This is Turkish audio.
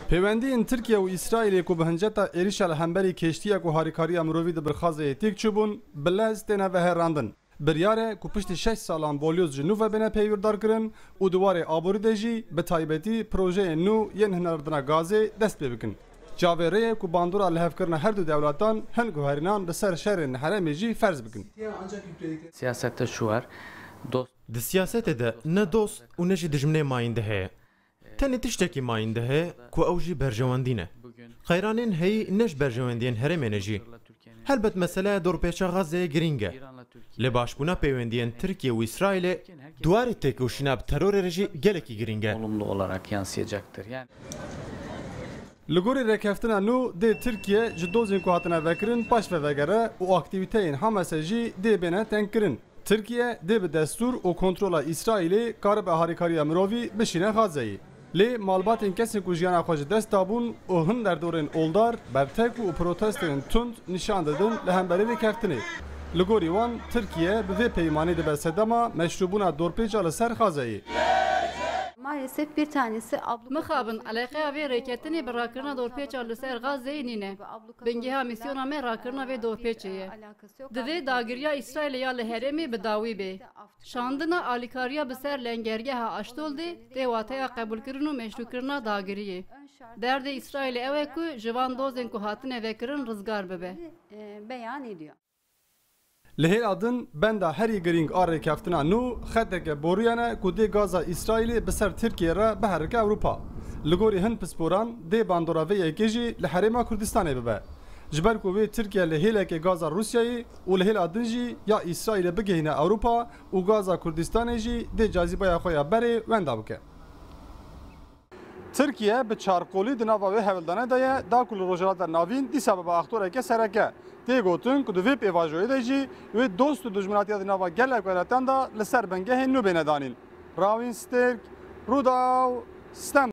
پیوندی ترکیه و اسرائیل کو بهنجتا ایریشال همبری کشتیه کو هاریکاریا مروی د برخازه تیک چوبون بلازتنه و هراندن بریاره کو پشت 6 سالان بولیوز جنوب بنه پیوردار کرن او دواره آبوری دجی به تایبتی پروژه نو ین هنردنا گازه دست بکن جاوره کو باندورا لهف کرن هر دو دولتان هن گوهرینان به سر شهر حرم جی فرض بکن سیاست شوار دوست د سیاست ده نه دوست و نه جی دجمنه ماینده هه تنی تشتکی ماینده هه کو اوجی برجواندینه خیرانین هی نش برجواندین هرم انرژی هلبت مسئله دور پیچا غزه گرینگه لباشبونا پیوندین Türkiye و İsrail duvarı tek uşinab terör reji geleki gringe. Olumlu olarak yansıyacaktır. Yani Ligori rekeftina nu de Türkiye cidozin ku hatine vekirin paş ve vegere u aktiviteyin hamesejî de bene tenkirin. Türkiye de bi destur û kontrola İsrailê karibe harikariya mirovî bişîne Xazeyê. Lê malbatên kesên ku jiyana xwe ji dest dabûn û hin derdorên oldar, bertek û protestên tund nîşan didin li hemberî rekeftinê. Li gorî wan Türkiye bi vê peymanê dibe sedema meşrûbûna dorpêca li ser Xazeyê. Maalesef bir tanesi مخابن علاقه ve reketini bırakırına dorpeça lüser gazzeynine. Bengeha misyona me rakırına ve dorpeçeye. Dve dagiriya İsrail ya leheremi bedavi be. Şandına alikariya beser lengergeha açtoldu devataya kabul kirinu meşrukirina dagiriye. Derde İsrail eveku jivan dozen ku hatine vekirin rızgar bebe. beyan ediyor. Lehel adın benda heri giring arre keftina nu xeteke boruyane ku de gaza İsrailê bi ser Tirkiye re biherike Ewropa. Li gorî hin pisporan dê bandora vê yekê jî li Herêma Kurdistanê bibe. Ji ber ku vê Tirkiye li hêlekê gaza Rusyayê û li hêl adin jî ya İsrailê bigihîne Ewropa û gaza Kurdistanê jî dê cazîbeya xwe ya berê wenda bike. Tirkiye bi çarkolî di nava vê hevildane de ye da ku li rojhilata navîn dîsa bibe aktoreke sereke. Tê gotin ku di vê pêvajoyê de jî wê dost û dijminatiya di nava gelek welatan da li ser bengehên nû bêne danîn. Ravîn Stêrk, Rûdaw, Stem.